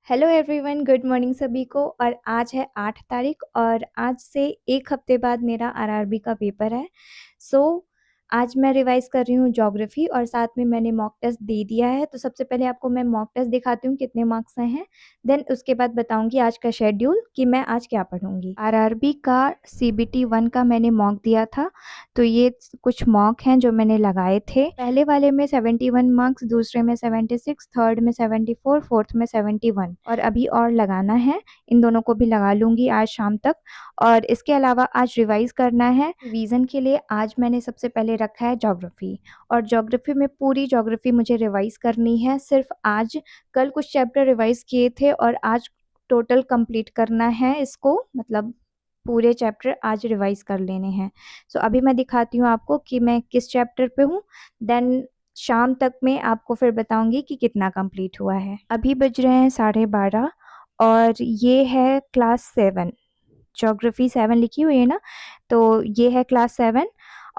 Hello everyone, good morning सभी को। और आज है 8 तारीख और आज से एक हफ्ते बाद मेरा आरआरबी का पेपर है। आज मैं रिवाइज कर रही हूँ ज्योग्राफी और साथ में मैंने मॉक टेस्ट दे दिया है। तो सबसे पहले आपको मैं मॉक टेस्ट दिखाती हूँ कितने मार्क्स हैं, देन उसके बाद बताऊंगी आज का शेड्यूल कि मैं आज क्या पढ़ूंगी। आरआरबी का सीबीटी 1 का मैंने मॉक दिया था, तो ये कुछ मॉक हैं जो मैंने लगाए थे। पहले वाले में 71 मार्क्स, दूसरे में 76, थर्ड में 74, फोर्थ में 71 और अभी और लगाना है। इन दोनों को भी लगा लूंगी आज शाम तक। और इसके अलावा आज रिवाइज करना है। रिवीजन के लिए आज मैंने सबसे पहले रखा है ज्योग्राफी, और ज्योग्राफी में पूरी ज्योग्राफी मुझे रिवाइज करनी है। सिर्फ आज, कल कुछ चैप्टर रिवाइज किए थे और आज टोटल कंप्लीट करना है इसको, मतलब पूरे चैप्टर आज रिवाइज कर लेने हैं। अभी मैं दिखाती हूँ आपको कि मैं किस चैप्टर पे हूँ, देन शाम तक में आपको फिर बताऊंगी कि कितना कंप्लीट हुआ है। अभी बज रहे हैं 12:30 और ये है क्लास 7, ज्योग्राफी 7 लिखी हुई है ना, तो ये है क्लास 7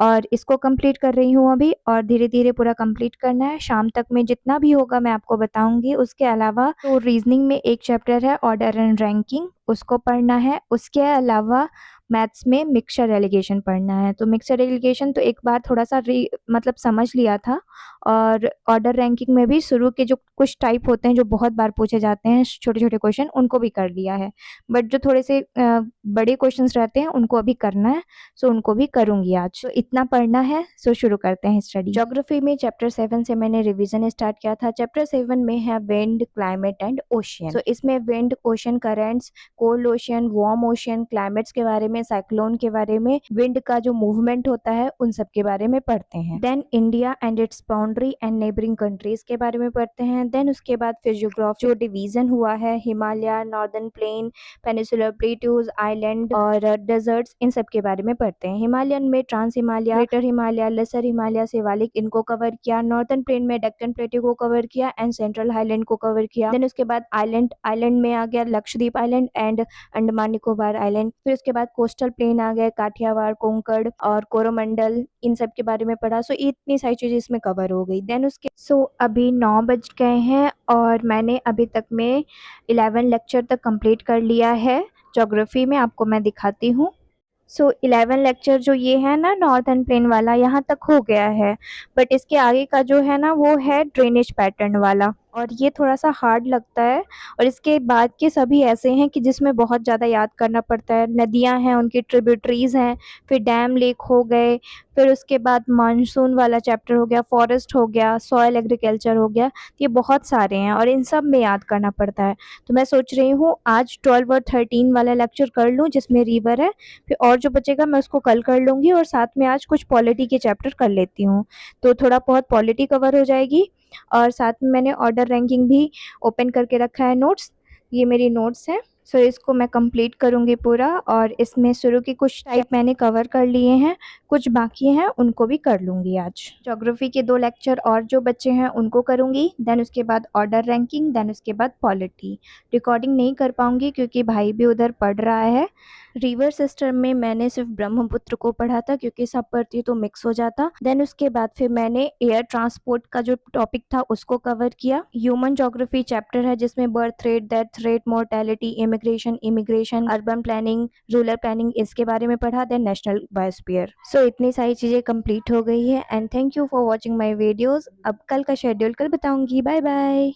और इसको कंप्लीट कर रही हूँ अभी, और धीरे धीरे पूरा कंप्लीट करना है। शाम तक में जितना भी होगा मैं आपको बताऊंगी। उसके अलावा तो रीजनिंग में एक चैप्टर है ऑर्डर एंड रैंकिंग, उसको पढ़ना है। उसके अलावा मैथ्स में मिक्सचर एलिगेशन पढ़ना है। तो मिक्सचर एलिगेशन तो एक बार थोड़ा सा मतलब समझ लिया था, और ऑर्डर रैंकिंग में भी शुरू के जो कुछ टाइप होते हैं जो बहुत बार पूछे जाते हैं, छोटे छोटे क्वेश्चन, उनको भी कर लिया है। बट जो थोड़े से बड़े क्वेश्चंस रहते हैं उनको अभी करना है, उनको भी करूंगी आज। तो इतना पढ़ना है, शुरू करते हैं स्टडी। ज्योग्राफी में चैप्टर 7 से मैंने रिवीजन स्टार्ट किया था। चैप्टर 7 में है विंड, क्लाइमेट एंड ओशियन। इसमें wind, ocean currents, cold ocean, warm ocean, climates के बारे में, साइक्लोन के बारे में, विंड का जो मूवमेंट होता है उन सब के बारे में पढ़ते हैं। Then India and it's boundary and neighbouring countries के बारे में पढ़ते हैं। देन उसके बाद फिर जो डिवीजन हुआ है, Himalaya, northern plain, peninsular plateaus, island और डेजर्ट्स, इन सब के बारे में पढ़ते हैं। हिमालयन में trans Himalaya, greater Himalaya, lesser Himalaya, Shivalik, इनको कवर किया। नॉर्दर्न प्लेन में डेक्कन प्लेट्यू को कवर किया एंड सेंट्रल हाईलैंड को कवर किया। देन उसके बाद आइलैंड में आ गया Lakshadweep island and Andaman Nicobar island. फिर उसके बाद कोस्टल प्लेन आ गए, काठियावाड़, कोंकण और कोरोमंडल, इन सब के बारे में पढ़ा। इतनी सारी चीजें इसमें कवर हो गई। देन उसके अभी 9 बज गए हैं और मैंने अभी तक में 11 लेक्चर तक कंप्लीट कर लिया है ज्योग्राफी में। आपको मैं दिखाती हूँ। 11 लेक्चर जो ये है ना नॉर्थर्न प्लेन वाला, यहाँ तक हो गया है। बट इसके आगे का जो है ना वो है ड्रेनेज पैटर्न वाला, और ये थोड़ा सा हार्ड लगता है। और इसके बाद के सभी ऐसे हैं कि जिसमें बहुत ज़्यादा याद करना पड़ता है। नदियाँ हैं, उनकी ट्रिब्यूटरीज हैं, फिर डैम, लेक हो गए, फिर उसके बाद मानसून वाला चैप्टर हो गया, फॉरेस्ट हो गया, सॉयल एग्रीकल्चर हो गया। ये बहुत सारे हैं और इन सब में याद करना पड़ता है। तो मैं सोच रही हूँ आज 12 और 13 वाला लेक्चर कर लूँ जिसमें रिवर है, फिर और जो बचेगा मैं उसको कल कर लूँगी। और साथ में आज कुछ पॉलिटी के चैप्टर कर लेती हूँ, तो थोड़ा बहुत पॉलिटी कवर हो जाएगी। और साथ में मैंने ऑर्डर रैंकिंग भी ओपन करके रखा है नोट्स, ये मेरी नोट्स हैं। इसको मैं कंप्लीट करूँगी पूरा, और इसमें शुरू की कुछ टाइप मैंने कवर कर लिए हैं, कुछ बाकी हैं उनको भी कर लूँगी आज। ज्योग्राफी के 2 लेक्चर और जो बच्चे हैं उनको करूँगी, देन उसके बाद ऑर्डर रैंकिंग, देन उसके बाद पॉलिटी। रिकॉर्डिंग नहीं कर पाऊँगी क्योंकि भाई भी उधर पढ़ रहा है। रिवर सिस्टम में मैंने सिर्फ ब्रह्मपुत्र को पढ़ा था क्योंकि सब पढ़ती तो मिक्स हो जाता। देन उसके बाद फिर मैंने एयर ट्रांसपोर्ट का जो टॉपिक था उसको कवर किया। ह्यूमन ज्योग्राफी चैप्टर है जिसमें birth rate, death rate, mortality, immigration, urban planning, rural planning, इसके बारे में पढ़ा। Then national biosphere. इतनी सारी चीजें कंप्लीट हो गई है। And thank you for watching my videos. अब कल का शेड्यूल कल बताऊंगी। Bye bye.